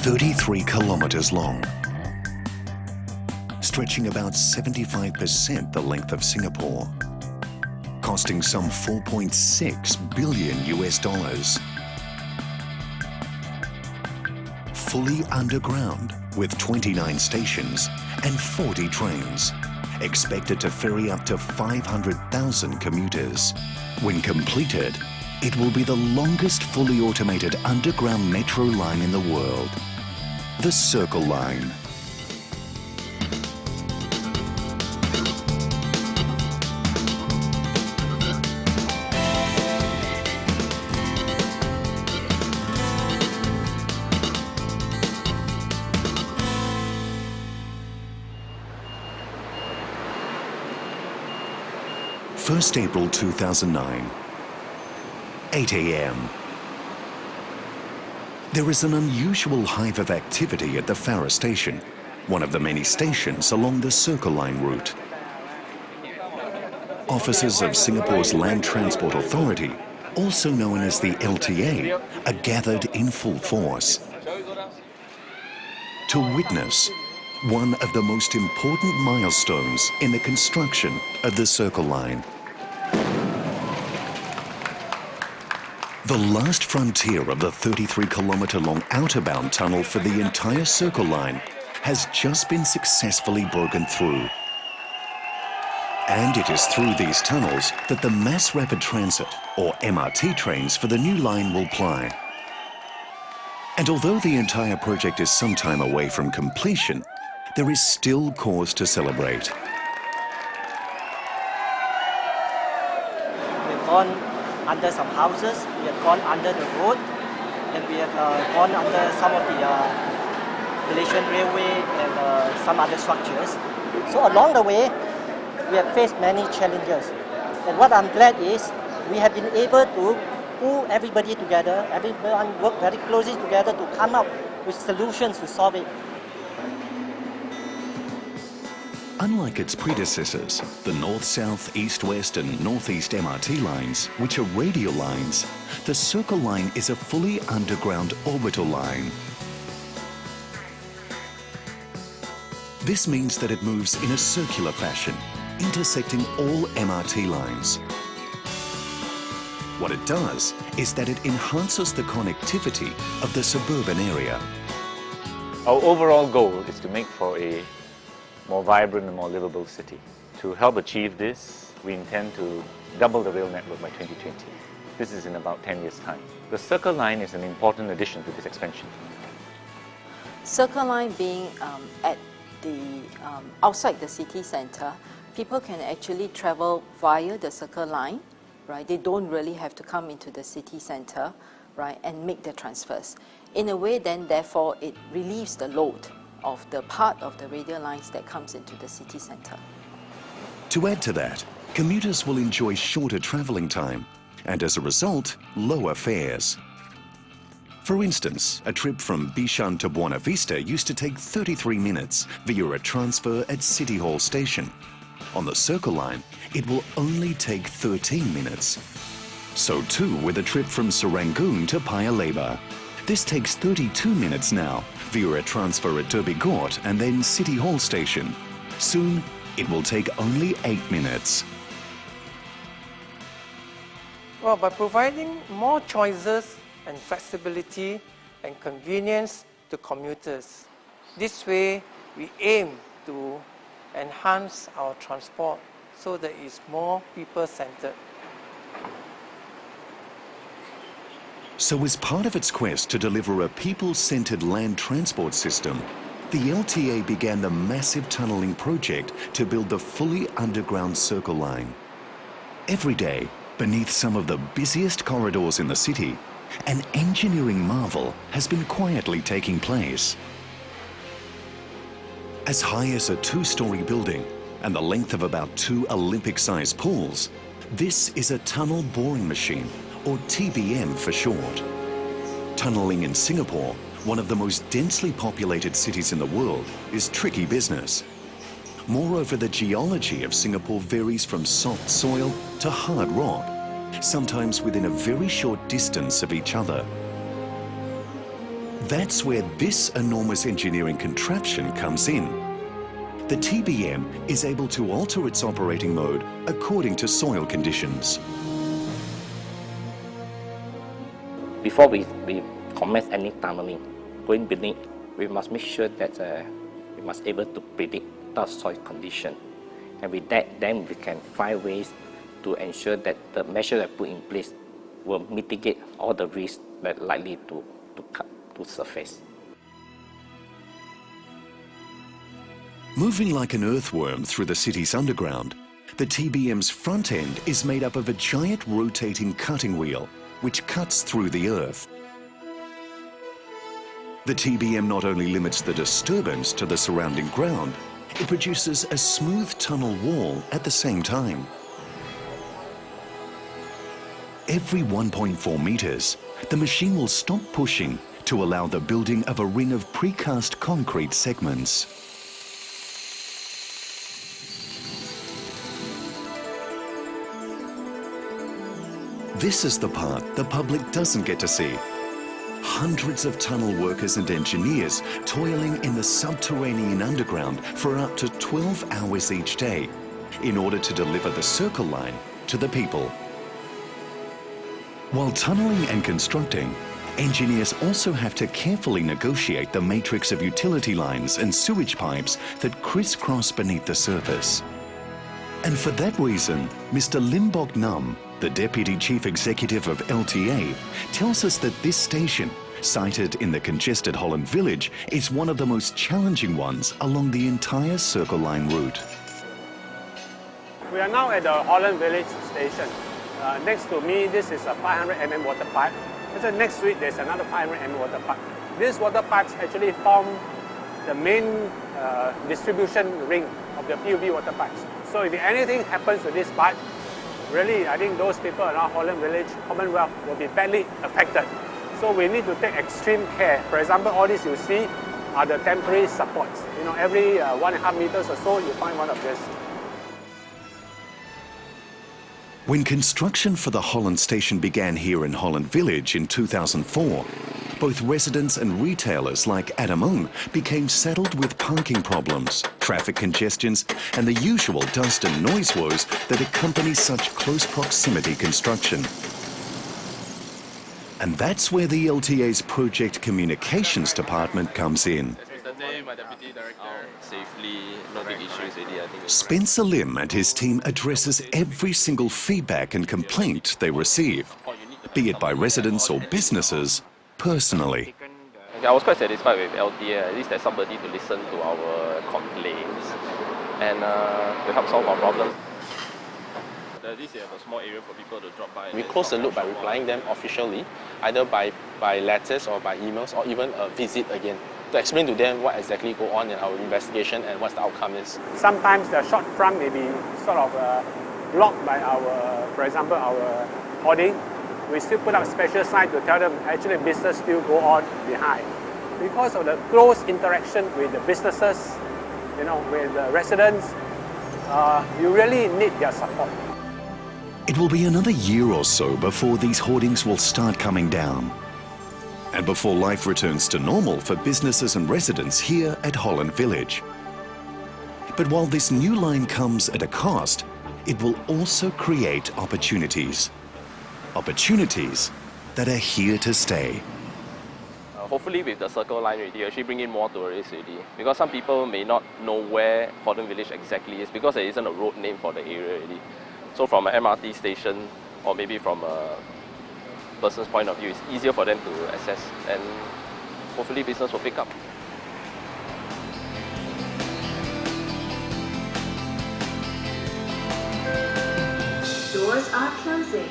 33 kilometers long, stretching about 75% the length of Singapore, costing some 4.6 billion US dollars. Fully underground with 29 stations and 40 trains, expected to ferry up to 500,000 commuters. When completed, it will be the longest fully automated underground metro line in the world, the Circle Line. First April 2009, 8 a.m. There is an unusual hive of activity at the Farrer station, one of the many stations along the Circle Line route. Officers of Singapore's Land Transport Authority, also known as the LTA, are gathered in full force to witness one of the most important milestones in the construction of the Circle Line. The last frontier of the 33-kilometre-long outerbound tunnel for the entire Circle Line has just been successfully broken through. And it is through these tunnels that the Mass Rapid Transit, or MRT trains for the new line will ply. And although the entire project is some time away from completion, there is still cause to celebrate. We've gone under some houses, we have gone under the road, and we have gone under some of the Malaysian Railway and some other structures. So along the way, we have faced many challenges. And what I'm glad is we have been able to pull everybody together, everyone work very closely together to come up with solutions to solve it. Unlike its predecessors, the north-south, east-west and north-east MRT lines, which are radial lines, the Circle Line is a fully underground orbital line. This means that it moves in a circular fashion, intersecting all MRT lines. What it does is that it enhances the connectivity of the suburban area. Our overall goal is to make for a more vibrant and more livable city. To help achieve this, we intend to double the rail network by 2020. This is in about 10 years' time. The Circle Line is an important addition to this expansion. Circle Line being at the outside the city centre, people can actually travel via the Circle Line, right? They don't really have to come into the city centre, right, and make the transfers. In a way, then, therefore, it relieves the load of the part of the radial lines that comes into the city centre. To add to that, commuters will enjoy shorter travelling time and, as a result, lower fares. For instance, a trip from Bishan to Buona Vista used to take 33 minutes via a transfer at City Hall Station. On the Circle Line, it will only take 13 minutes. So too with a trip from Serangoon to Paya Lebar. This takes 32 minutes now via a transfer at Derby Court and then City Hall Station. Soon, it will take only 8 minutes. Well, by providing more choices and flexibility and convenience to commuters, this way we aim to enhance our transport so that it's more people-centered. So as part of its quest to deliver a people-centered land transport system, the LTA began the massive tunnelling project to build the fully underground Circle Line. Every day, beneath some of the busiest corridors in the city, an engineering marvel has been quietly taking place. As high as a 2-story building and the length of about 2 Olympic-sized pools, this is a tunnel boring machine, or TBM for short. Tunnelling in Singapore, one of the most densely populated cities in the world, is tricky business. Moreover, the geology of Singapore varies from soft soil to hard rock, sometimes within a very short distance of each other. That's where this enormous engineering contraption comes in. The TBM is able to alter its operating mode according to soil conditions. Before we commence any tunneling, going beneath, we must make sure that we must able to predict the soil condition. And with that, then we can find ways to ensure that the measures that put in place will mitigate all the risks that are likely to surface. Moving like an earthworm through the city's underground, the TBM's front end is made up of a giant rotating cutting wheel which cuts through the earth. The TBM not only limits the disturbance to the surrounding ground, it produces a smooth tunnel wall at the same time. Every 1.4 meters, the machine will stop pushing to allow the building of a ring of precast concrete segments. This is the part the public doesn't get to see. Hundreds of tunnel workers and engineers toiling in the subterranean underground for up to 12 hours each day in order to deliver the Circle Line to the people. While tunneling and constructing, engineers also have to carefully negotiate the matrix of utility lines and sewage pipes that crisscross beneath the surface. And for that reason, Mr. Lim Bok Nam, the Deputy Chief Executive of LTA, tells us that this station, sited in the congested Holland Village, is one of the most challenging ones along the entire Circle Line route. We are now at the Holland Village station. Next to me, this is a 500 mm water pipe. And then next to it, there's another 500 mm water pipe. These water pipes actually form the main distribution ring of the PUB water pipes. So if anything happens to this pipe, really, I think those people around Holland Village, Commonwealth, will be badly affected. So we need to take extreme care. For example, all these you see are the temporary supports. You know, every 1.5 meters or so, you find one of this. When construction for the Holland station began here in Holland Village in 2004, both residents and retailers like Adam Ung became saddled with parking problems, traffic congestions, and the usual dust and noise woes that accompany such close proximity construction. And that's where the LTA's Project Communications Department comes in. Spencer Lim and his team addresses every single feedback and complaint they receive, be it by residents or businesses, personally. I was quite satisfied with LTA. At least there's somebody to listen to our complaints and to help solve our problems. At least you have a small area for people to drop by. We close the loop by replying them officially, either by letters or by emails, or even a visit again, to explain to them what exactly go on in our investigation and what the outcome is. Sometimes the short front may be sort of blocked by our, for example, our hoarding. We still put up a special sign to tell them actually business still go on behind. Because of the close interaction with the businesses, you know, with the residents, you really need their support. It will be another year or so before these hoardings will start coming down, and before life returns to normal for businesses and residents here at Holland Village. But while this new line comes at a cost, it will also create opportunities. Opportunities that are here to stay. Hopefully with the Circle Line already, actually bring in more tourists already. Because some people may not know where Holland Village exactly is because there isn't a road name for the area already. So from an MRT station or maybe from a person's point of view, it's easier for them to access and hopefully business will pick up. Doors are closing.